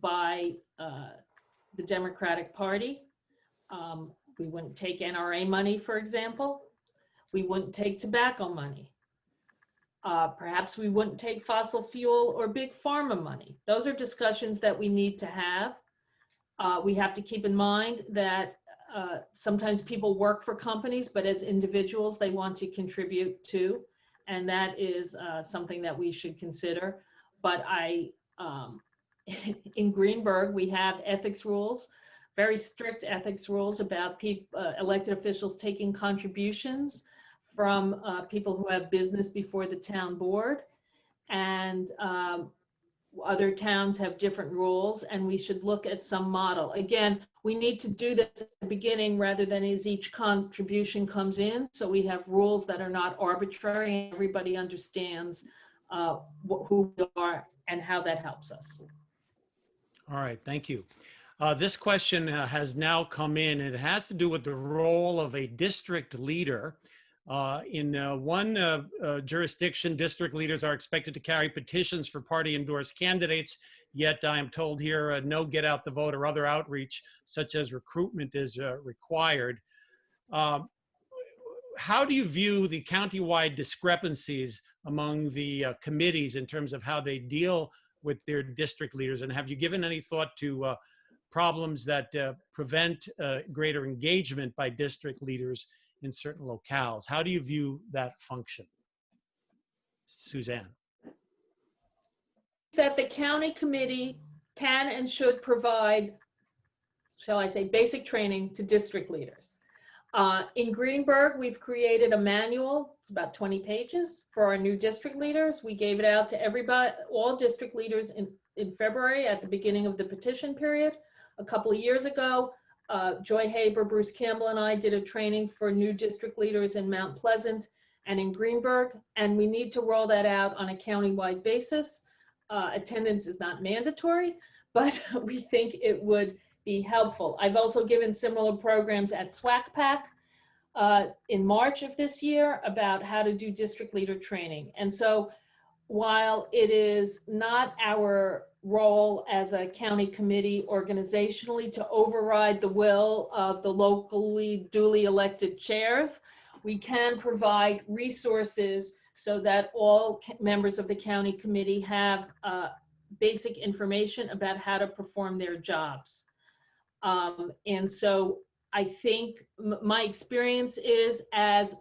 Speaker 4: by the Democratic Party. We wouldn't take NRA money, for example. We wouldn't take tobacco money. Perhaps we wouldn't take fossil fuel or big pharma money. Those are discussions that we need to have. We have to keep in mind that sometimes people work for companies, but as individuals, they want to contribute too. And that is something that we should consider. But in Greenberg, we have ethics rules, very strict ethics rules about elected officials taking contributions from people who have business before the town board. And other towns have different rules, and we should look at some model. Again, we need to do this at the beginning rather than as each contribution comes in. So we have rules that are not arbitrary and everybody understands who we are and how that helps us.
Speaker 2: All right, thank you. This question has now come in. It has to do with the role of a district leader. In one jurisdiction, district leaders are expected to carry petitions for party-endorsed candidates, yet I am told here no get out the vote or other outreach, such as recruitment, is required. How do you view the countywide discrepancies among the committees in terms of how they deal with their district leaders? And have you given any thought to problems that prevent greater engagement by district leaders in certain locales? How do you view that function? Suzanne.
Speaker 4: That the county committee can and should provide, shall I say, basic training to district leaders. In Greenberg, we've created a manual. It's about 20 pages for our new district leaders. We gave it out to everybody, all district leaders in February at the beginning of the petition period. A couple of years ago, Joy Haber, Bruce Campbell, and I did a training for new district leaders in Mount Pleasant and in Greenberg, and we need to roll that out on a countywide basis. Attendance is not mandatory, but we think it would be helpful. I've also given similar programs at SWAC in March of this year about how to do district leader training. And so while it is not our role as a county committee organizationally to override the will of the locally duly elected chairs, we can provide resources so that all members of the county committee have basic information about how to perform their jobs. And so I think my experience is as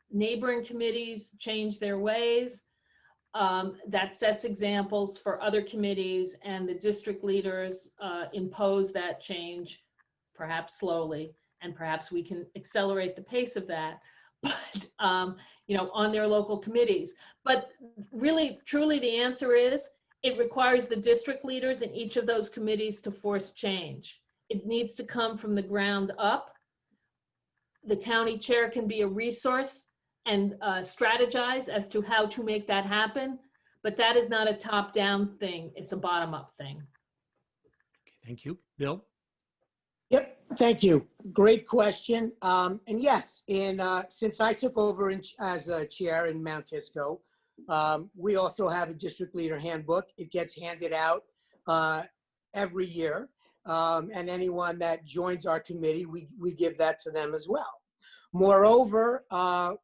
Speaker 4: neighboring committees change their ways, that sets examples for other committees, and the district leaders impose that change, perhaps slowly, and perhaps we can accelerate the pace of that, but you know, on their local committees. But really, truly, the answer is it requires the district leaders in each of those committees to force change. It needs to come from the ground up. The county chair can be a resource and strategize as to how to make that happen, but that is not a top-down thing. It's a bottom-up thing.
Speaker 2: Okay, thank you. Bill?
Speaker 3: Yep, thank you. Great question. And yes, since I took over as a chair in Mount Kisco, we also have a district leader handbook. It gets handed out every year. And anyone that joins our committee, we give that to them as well. Moreover,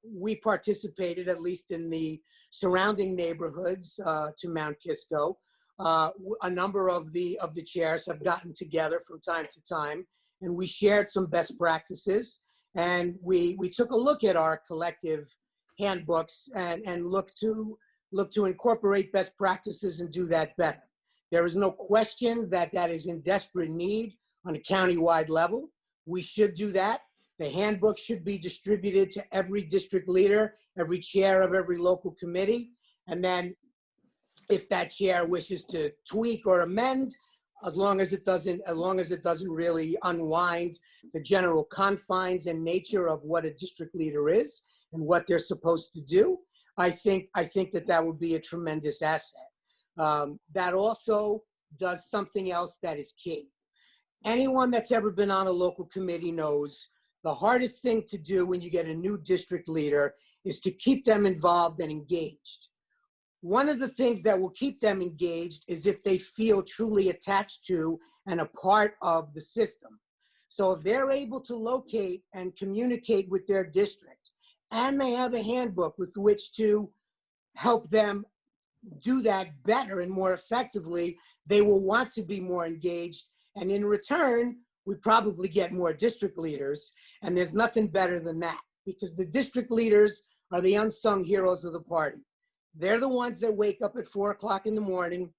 Speaker 3: we participated, at least in the surrounding neighborhoods to Mount Kisco, a number of the chairs have gotten together from time to time, and we shared some best practices. And we took a look at our collective handbooks and look to incorporate best practices and do that better. There is no question that that is in desperate need on a countywide level. We should do that. The handbook should be distributed to every district leader, every chair of every local committee. And then if that chair wishes to tweak or amend, as long as it doesn't really unwind the general confines and nature of what a district leader is and what they're supposed to do, I think that would be a tremendous asset. That also does something else that is key. Anyone that's ever been on a local committee knows the hardest thing to do when you get a new district leader is to keep them involved and engaged. One of the things that will keep them engaged is if they feel truly attached to and a part of the system. So if they're able to locate and communicate with their district, and they have a handbook with which to help them do that better and more effectively, they will want to be more engaged. And in return, we probably get more district leaders. And there's nothing better than that, because the district leaders are the unsung heroes of the party. They're the ones that wake up at 4 o'clock in the morning,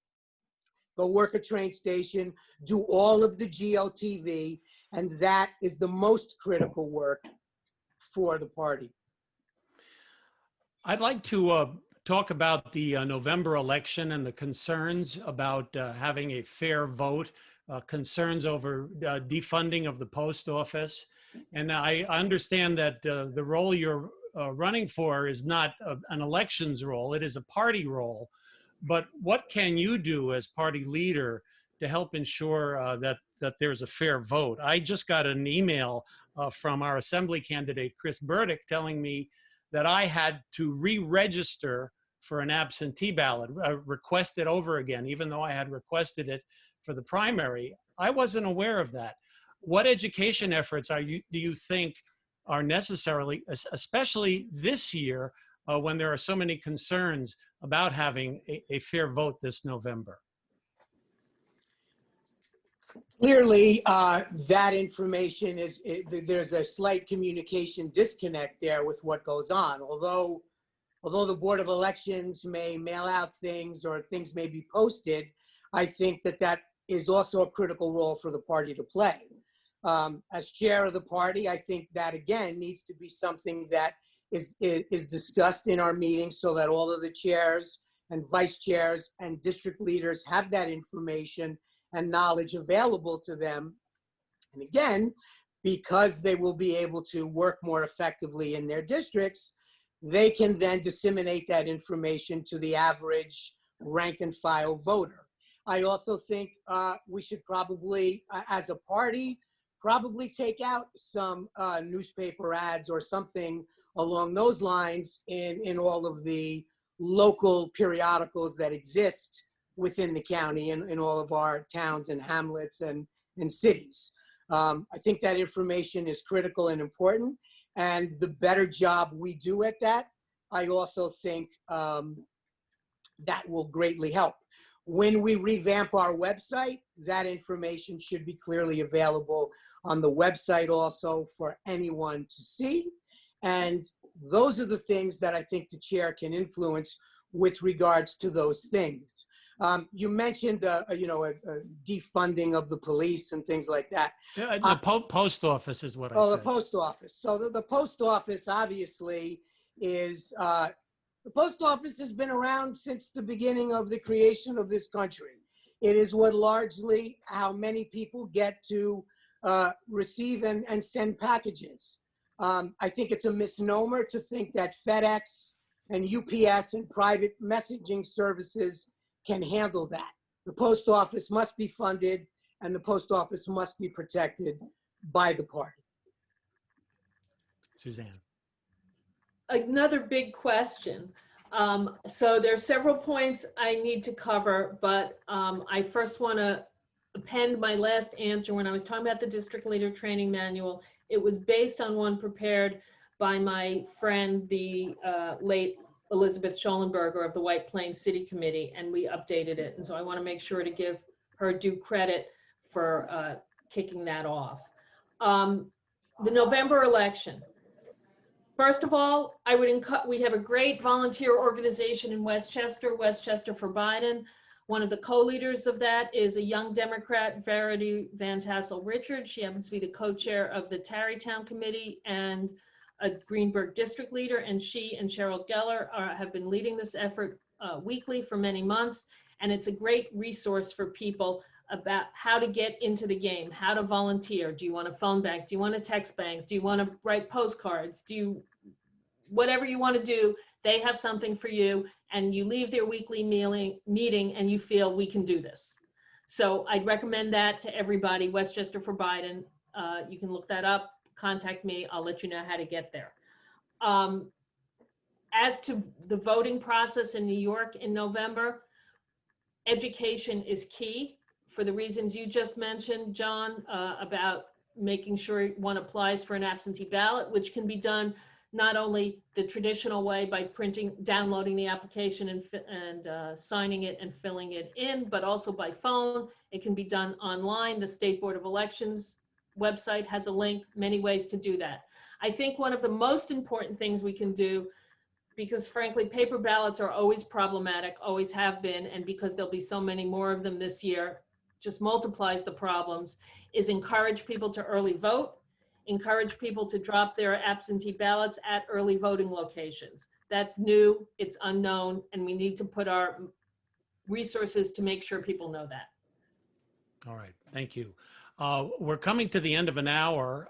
Speaker 3: go work a train station, do all of the GLTV, and that is the most critical work for the party.
Speaker 2: I'd like to talk about the November election and the concerns about having a fair vote, concerns over defunding of the post office. And I understand that the role you're running for is not an elections role, it is a party role. But what can you do as party leader to help ensure that there's a fair vote? I just got an email from our assembly candidate, Chris Burdick, telling me that I had to re-register for an absentee ballot, request it over again, even though I had requested it for the primary. I wasn't aware of that. What education efforts do you think are necessarily, especially this year, when there are so many concerns about having a fair vote this November?
Speaker 3: Clearly, that information there's a slight communication disconnect there with what goes on. Although the Board of Elections may mail out things or things may be posted, I think that is also a critical role for the party to play. As chair of the party, I think that again needs to be something that is discussed in our meetings so that all of the chairs and vice chairs and district leaders have that information and knowledge available to them. And again, because they will be able to work more effectively in their districts, they can then disseminate that information to the average rank and file voter. I also think we should probably, as a party, probably take out some newspaper ads or something along those lines in all of the local periodicals that exist within the county and in all of our towns and hamlets and cities. I think that information is critical and important, and the better job we do at that, I also think that will greatly help. When we revamp our website, that information should be clearly available on the website also for anyone to see. And those are the things that I think the chair can influence with regards to those things. You mentioned, a defunding of the police and things like that.
Speaker 2: The post office is what I said.
Speaker 3: Oh, the post office. So the post office obviously is, the post office has been around since the beginning of the creation of this country. It is what largely how many people get to receive and send packages. I think it's a misnomer to think that FedEx and UPS and private messaging services can handle that. The post office must be funded and the post office must be protected by the party.
Speaker 2: Suzanne.
Speaker 4: Another big question. So there are several points I need to cover, but I first want to append my last answer. When I was talking about the district leader training manual, it was based on one prepared by my friend, the late Elizabeth Schollenberger of the White Plains City Committee, and we updated it. And so I want to make sure to give her due credit for kicking that off. The November election. First of all, we have a great volunteer organization in Westchester, Westchester for Biden. One of the co-leaders of that is a young Democrat, Verity Van Tassel Richards. She happens to be the co-chair of the Tarrytown Committee and a Greenberg district leader, and she and Cheryl Geller have been leading this effort weekly for many months. And it's a great resource for people about how to get into the game, how to volunteer. Do you want a phone bank? Do you want a text bank? Do you want to write postcards? Whatever you want to do, they have something for you, and you leave their weekly meeting and you feel we can do this. So I'd recommend that to everybody, Westchester for Biden. You can look that up, contact me, I'll let you know how to get there. As to the voting process in New York in November, education is key for the reasons you just mentioned, John, about making sure one applies for an absentee ballot, which can be done not only the traditional way by downloading the application and signing it and filling it in, but also by phone. It can be done online. The State Board of Elections website has a link, many ways to do that. I think one of the most important things we can do, because frankly, paper ballots are always problematic, always have been, and because there'll be so many more of them this year, just multiplies the problems, is encourage people to early vote, encourage people to drop their absentee ballots at early voting locations. That's new, it's unknown, and we need to put our resources to make sure people know that.
Speaker 2: All right, thank you. We're coming to the end of an hour.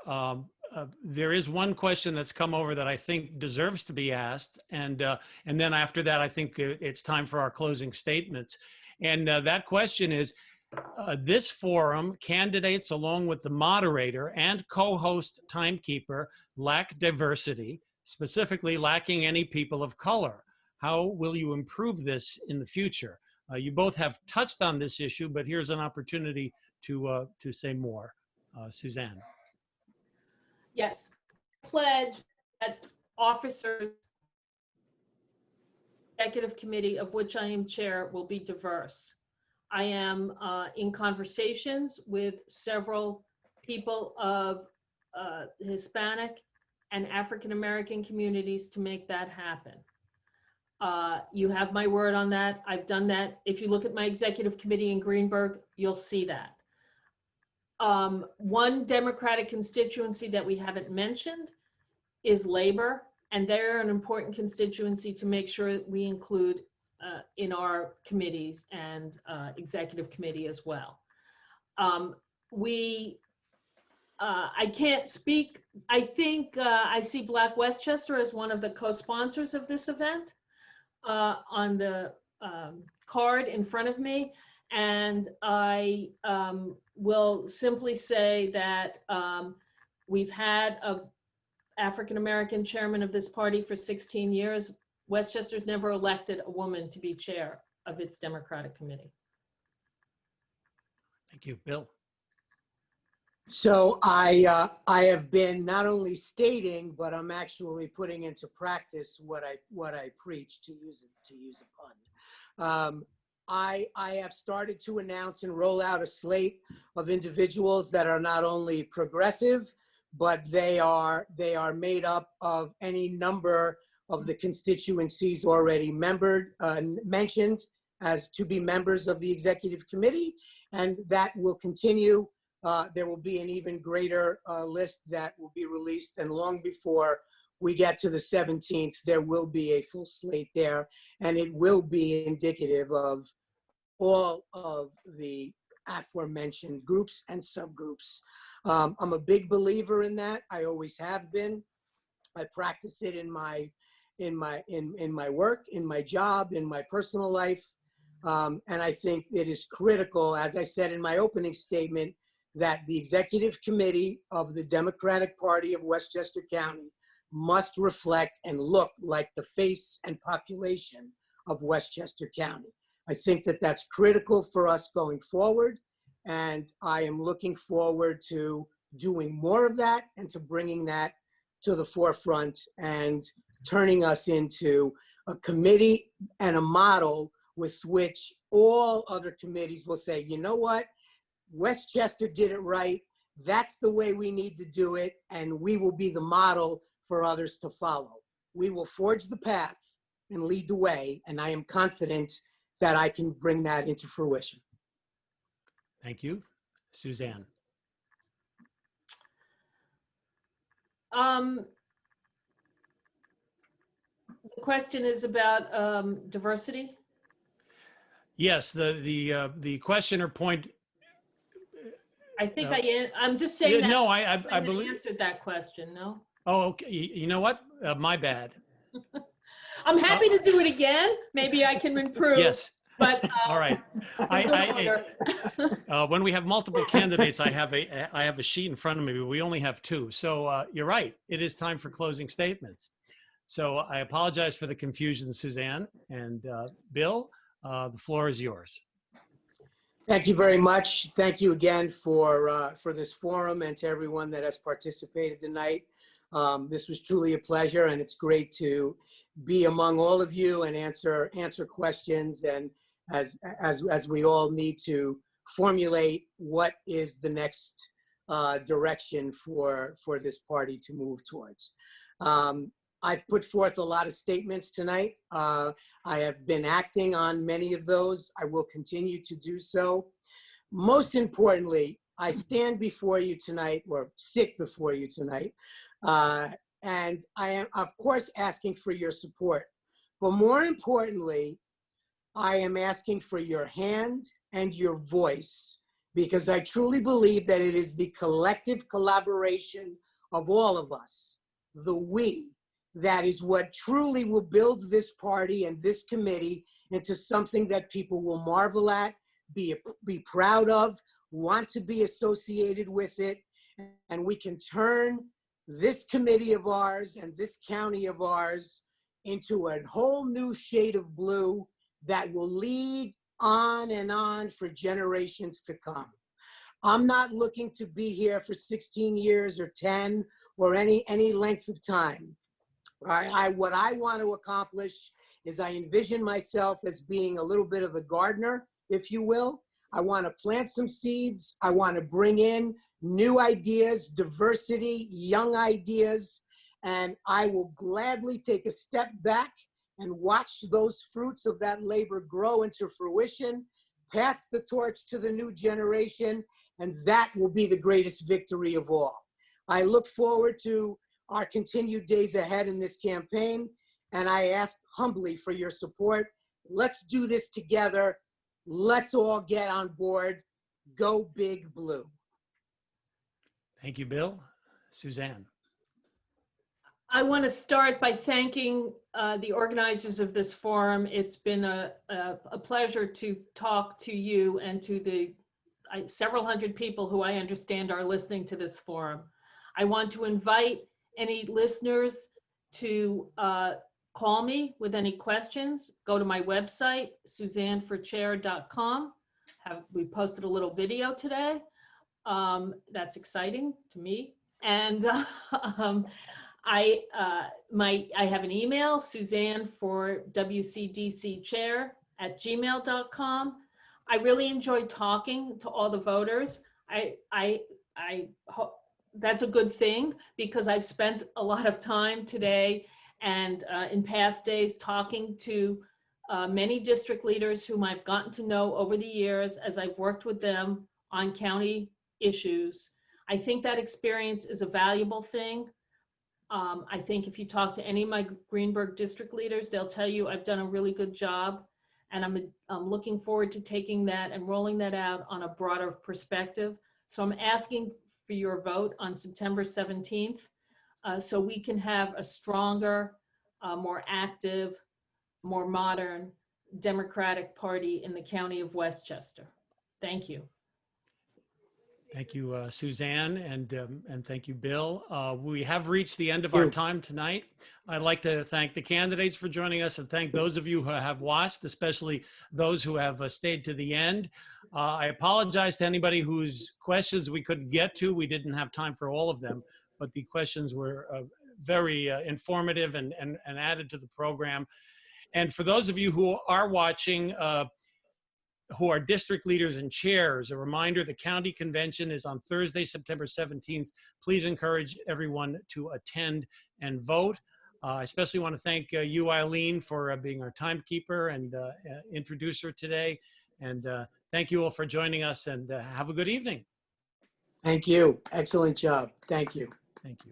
Speaker 2: There is one question that's come over that I think deserves to be asked. And then after that, I think it's time for our closing statements. And that question is, this forum, candidates along with the moderator and co-host timekeeper lack diversity, specifically lacking any people of color. How will you improve this in the future? You both have touched on this issue, but here's an opportunity to say more. Suzanne.
Speaker 4: Yes, pledge that officers, executive committee of which I am chair, will be diverse. I am in conversations with several people of Hispanic and African American communities to make that happen. You have my word on that. I've done that. If you look at my executive committee in Greenberg, you'll see that. One Democratic constituency that we haven't mentioned is labor, and they're an important constituency to make sure we include in our committees and executive committee as well. I can't speak. I think I see Black Westchester as one of the co-sponsors of this event on the card in front of me. And I will simply say that we've had an African-American chairman of this party for 16 years. Westchester's never elected a woman to be chair of its Democratic committee.
Speaker 2: Thank you. Bill.
Speaker 3: So I have been not only stating, but I'm actually putting into practice what I preach, to use a pun. I have started to announce and roll out a slate of individuals that are not only progressive, but they are made up of any number of the constituencies already mentioned as to be members of the executive committee, and that will continue. There will be an even greater list that will be released, and long before we get to the 17th, there will be a full slate there, and it will be indicative of all of the aforementioned groups and subgroups. I'm a big believer in that. I always have been. I practice it in my work, in my job, in my personal life, and I think it is critical, as I said in my opening statement, that the executive committee of the Democratic Party of Westchester County must reflect and look like the face and population of Westchester County. I think that that's critical for us going forward, and I am looking forward to doing more of that and to bringing that to the forefront and turning us into a committee and a model with which all other committees will say, you know what, Westchester did it right. That's the way we need to do it, and we will be the model for others to follow. We will forge the path and lead the way, and I am confident that I can bring that into fruition.
Speaker 2: Thank you. Suzanne.
Speaker 4: The question is about diversity.
Speaker 2: Yes, the question or point.
Speaker 4: I think I'm just saying that.
Speaker 2: No,
Speaker 4: I
Speaker 2: I believe.
Speaker 4: answered that question. No.
Speaker 2: Oh, okay. You know what? My bad.
Speaker 4: I'm happy to do it again. Maybe I can improve.
Speaker 2: Yes.
Speaker 4: But
Speaker 2: all right. When we have multiple candidates, I have a sheet in front of me, but we only have two. So you're right. It is time for closing statements. So I apologize for the confusion, Suzanne and Bill. The floor is yours.
Speaker 3: Thank you very much. Thank you again for this forum, and to everyone that has participated tonight. This was truly a pleasure, and it's great to be among all of you and answer questions, and as we all need to formulate what is the next direction for this party to move towards. I've put forth a lot of statements tonight. I have been acting on many of those. I will continue to do so. Most importantly, I stand before you tonight, or sit before you tonight, and I am, of course, asking for your support. But more importantly, I am asking for your hand and your voice, because I truly believe that it is the collective collaboration of all of us, the we, that is what truly will build this party and this committee into something that people will marvel at, be proud of, want to be associated with it, and we can turn this committee of ours and this county of ours into a whole new shade of blue that will lead on and on for generations to come. I'm not looking to be here for 16 years or 10 or any length of time. What I want to accomplish is I envision myself as being a little bit of a gardener, if you will. I want to plant some seeds. I want to bring in new ideas, diversity, young ideas, and I will gladly take a step back and watch those fruits of that labor grow into fruition, pass the torch to the new generation, and that will be the greatest victory of all. I look forward to our continued days ahead in this campaign, and I ask humbly for your support. Let's do this together. Let's all get on board. Go Big Blue.
Speaker 2: Thank you, Bill. Suzanne.
Speaker 4: I want to start by thanking the organizers of this forum. It's been a pleasure to talk to you and to the several hundred people who I understand are listening to this forum. I want to invite any listeners to call me with any questions. Go to my website, suzanneforchair.com. We posted a little video today. That's exciting to me. And I have an email, suzanne@wcdcchair@gmail.com. I really enjoyed talking to all the voters. I hope that's a good thing, because I've spent a lot of time today and in past days talking to many district leaders whom I've gotten to know over the years as I've worked with them on county issues. I think that experience is a valuable thing. I think if you talk to any of my Greenberg district leaders, they'll tell you I've done a really good job, and I'm looking forward to taking that and rolling that out on a broader perspective. So I'm asking for your vote on September 17th so we can have a stronger, more active, more modern Democratic Party in the county of Westchester. Thank you.
Speaker 2: Thank you, Suzanne, and thank you, Bill. We have reached the end of our time tonight. I'd like to thank the candidates for joining us and thank those of you who have watched, especially those who have stayed to the end. I apologize to anybody whose questions we couldn't get to. We didn't have time for all of them, but the questions were very informative and added to the program. And for those of you who are watching, who are district leaders and chairs, a reminder, the county convention is on Thursday, September 17th. Please encourage everyone to attend and vote. I especially want to thank you, Eileen, for being our timekeeper and introducer today. And thank you all for joining us, and have a good evening.
Speaker 3: Thank you. Excellent job. Thank you.
Speaker 2: Thank you.